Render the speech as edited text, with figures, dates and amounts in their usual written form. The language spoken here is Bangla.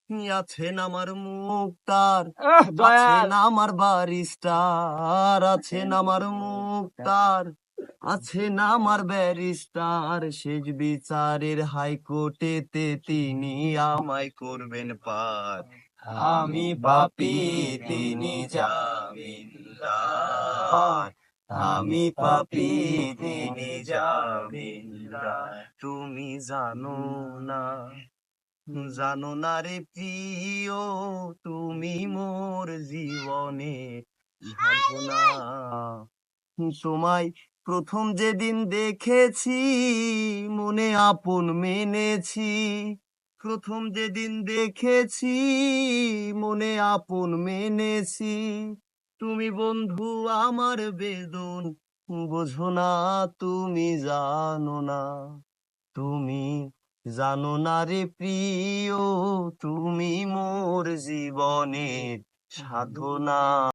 আছেন আমার মুক্তার, আছেন দয়াল আমার বারিস্টার, আছেন আমার মুক্তার, আছেন আমার ব্যারিস্টার, শেষ বিচারের হাইকোর্টেতে তিনি আমায় করবেন পার। আমি পাপী, তিনি জামিনদার, আমি পাপী, তিনি জামিনদার। তুমি জানো না রে প্রিয়, তুমি মোর জীবনে ভাবনা। তোমায় প্রথম যেদিন দেখেছি, মনে আপন মেনেছি। প্রথম যেদিন দেখেছি, মনে আপন মেনেছি। তুমি বন্ধু আমার বেদন বোঝো না, তুমি জানো না। তুমি জানো না রে প্রিয়, তুমি মোর জীবনের সাধনা।